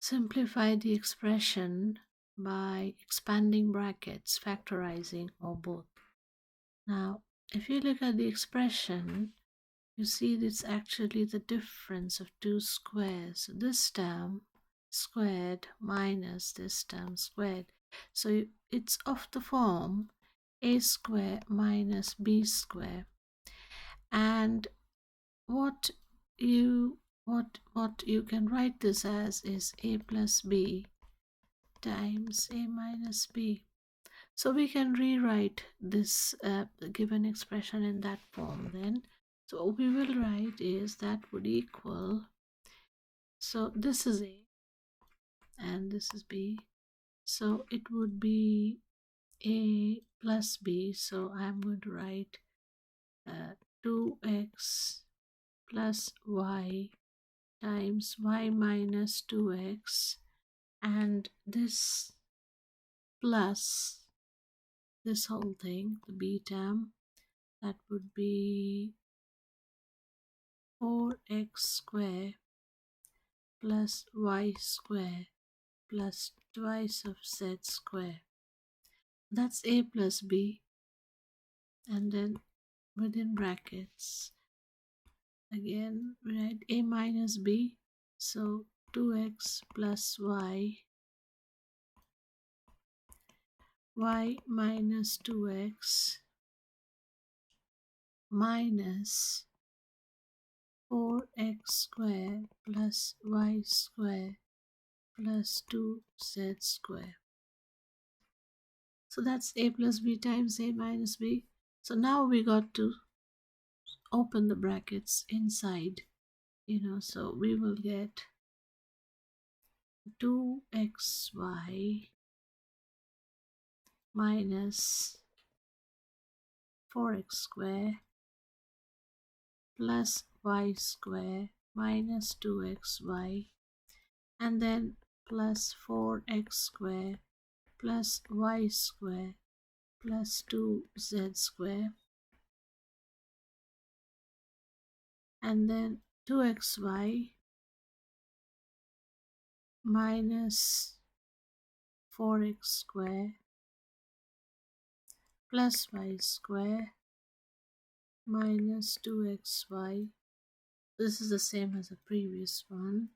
Simplify the expression by expanding brackets, factorizing, or both. Now, if you look at the expression, you see it's actually the difference of two squares. So this term squared minus this term squared. So it's of the form a square minus b square. And what you can write this as is a plus b times a minus b. So we can rewrite this given expression in that form then. So what we will write is that would equal, so this is a and this is b, so it would be a plus b. So I'm going to write 2x plus y times y minus 2x, and this plus this whole thing, the b term, that would be 4x square plus y square plus twice of z square. That's a plus b, and then within brackets again we write a minus b, so 2x plus y minus 2x minus 4x square plus y square plus 2z square. So that's a plus b times a minus b. So now we got to open the brackets inside, so we will get 2xy minus 4x square plus y square minus 2xy, and then plus 4x square plus y square plus 2z square, and then 2xy minus 4x square plus y square minus 2xy. This is the same as the previous one.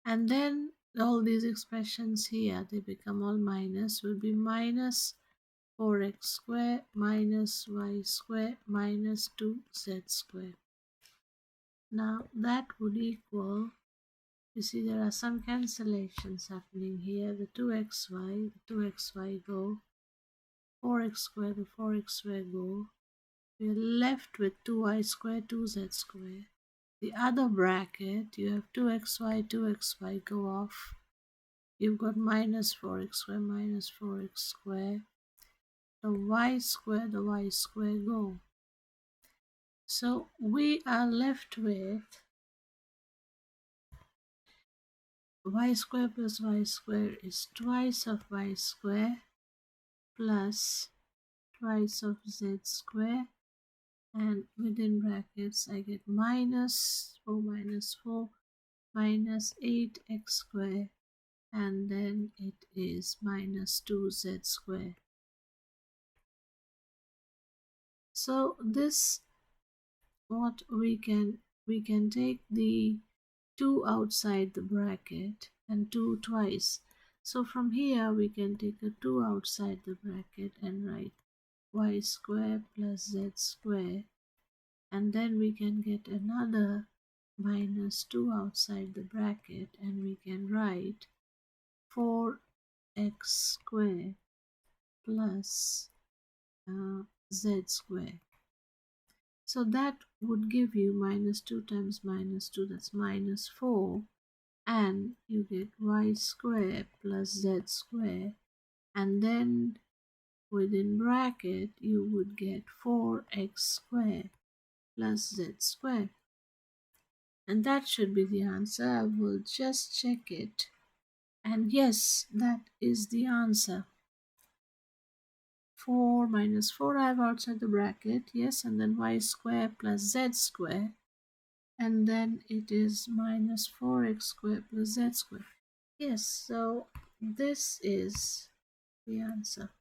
And then all these expressions here, they become all minus, will be minus 4x square minus y square minus 2z square. Now that would equal, you see there are some cancellations happening here. The 2xy go, 4x square, the 4x square go. We're left with 2y square, 2z square. The other bracket, you have 2xy go off. You've got minus 4x square. The y square go. So we are left with y square plus y square is twice of y square plus twice of z square, and within brackets I get minus 4 minus 8x square, and then it is minus 2z square. So this, what we can take the 2 outside the bracket and 2 twice. So from here we can take a 2 outside the bracket and write y square plus z square, and then we can get another minus 2 outside the bracket, and we can write 4x square plus z square. So that would give you minus 2 times minus 2, that's minus 4, and you get y square plus z square, and then within bracket you would get 4x square plus z square. And that should be the answer. I will just check it. And yes, that is the answer. 4 minus 4 I have outside the bracket, yes, and then y square plus z square. and then it is minus 4x squared plus z squared. Yes, so this is the answer.